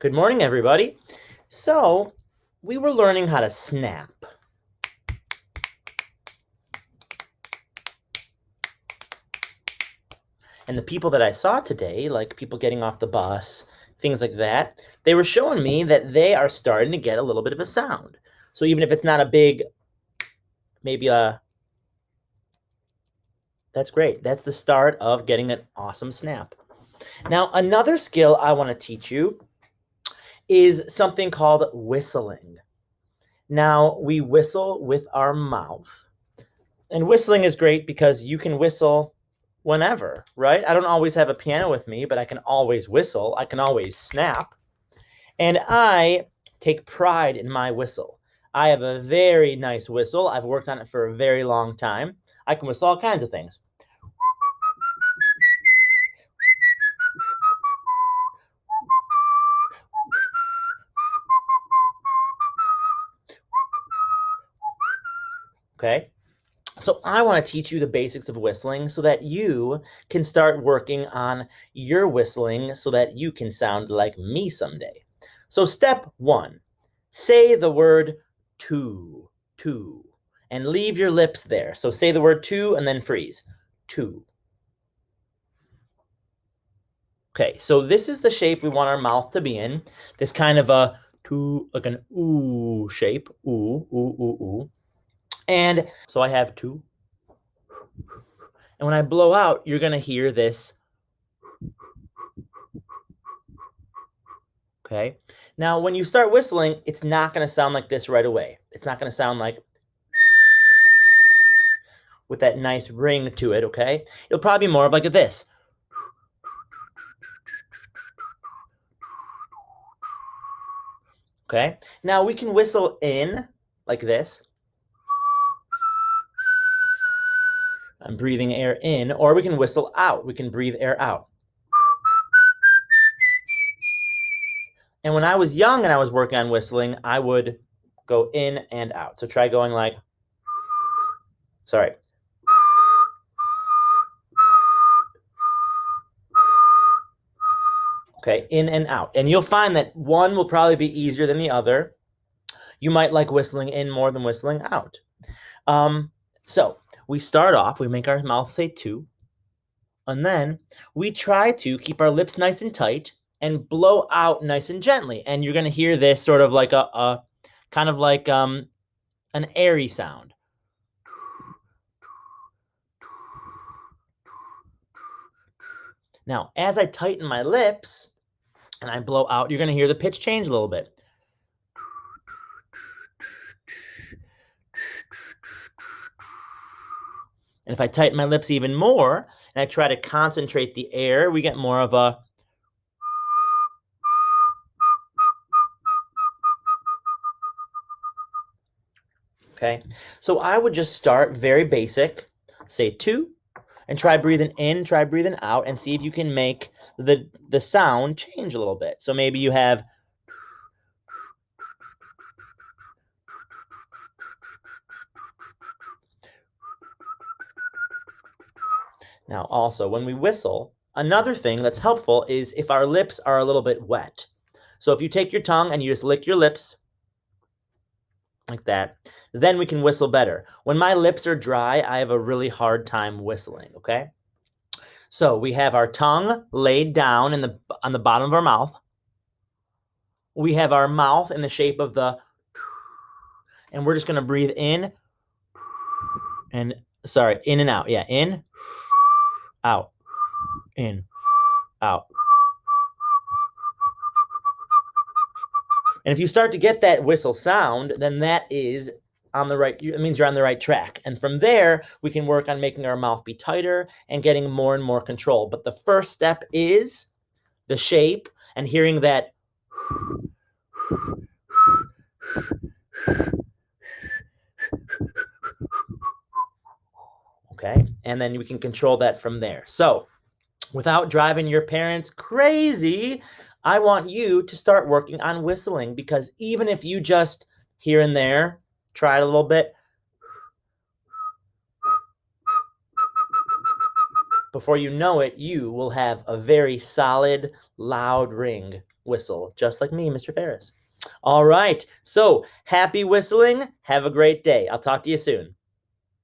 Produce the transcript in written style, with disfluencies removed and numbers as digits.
Good morning, everybody. So, we were learning how to snap. And the people that I saw today, like people getting off the bus, things like that, they were showing me that they are starting to get a little bit of a sound. So, even if it's not a big, maybe that's great. That's the start of getting an awesome snap. Now, another skill I want to teach you is something called whistling. Now, we whistle with our mouth. And whistling is great because you can whistle whenever, right? I don't always have a piano with me, but I can always whistle. I can always snap. And I take pride in my whistle. I have a very nice whistle. I've worked on it for a very long time. I can whistle all kinds of things. Okay? So I want to teach you the basics of whistling so that you can start working on your whistling so that you can sound like me someday. So step 1, say the word two, and leave your lips there. So say the word two and then freeze. Two. Okay, so this is the shape we want our mouth to be in. This kind of a two, like an ooh shape. Ooh, ooh, ooh, ooh. And so I have two. And when I blow out, you're going to hear this. Okay. Now, when you start whistling, it's not going to sound like this right away. It's not going to sound like with that nice ring to it. Okay. It'll probably be more of like this. Okay. Now we can whistle in like this. I'm breathing air in, or we can whistle out. We can breathe air out. And when I was young and I was working on whistling, I would go in and out. So try going like, sorry. Okay, in and out. And you'll find that one will probably be easier than the other. You might like whistling in more than whistling out. So we start off, we make our mouth say two, and then we try to keep our lips nice and tight and blow out nice and gently. And you're going to hear this sort of like a kind of like an airy sound. Now, as I tighten my lips and I blow out, you're going to hear the pitch change a little bit. And if I tighten my lips even more and I try to concentrate the air, we get more of a. Okay, so I would just start very basic, say two, and try breathing in, try breathing out, and see if you can make the sound change a little bit. So maybe you have. Now, also, when we whistle, another thing that's helpful is if our lips are a little bit wet. So if you take your tongue and you just lick your lips like that, then we can whistle better. When my lips are dry, I have a really hard time whistling, okay? So we have our tongue laid down on the bottom of our mouth. We have our mouth in the shape of the, and we're just going to breathe in and, sorry, in and out. Yeah, in, out, in, out. And if you start to get that whistle sound, then that is on the right, it means you're on the right track. And from there, we can work on making our mouth be tighter and getting more and more control. But the first step is the shape and hearing that. Okay, and then we can control that from there. So without driving your parents crazy, I want you to start working on whistling, because even if you just here and there try it a little bit, before you know it, you will have a very solid, loud ring whistle, just like me, Mr. Ferris. All right, so happy whistling. Have a great day. I'll talk to you soon.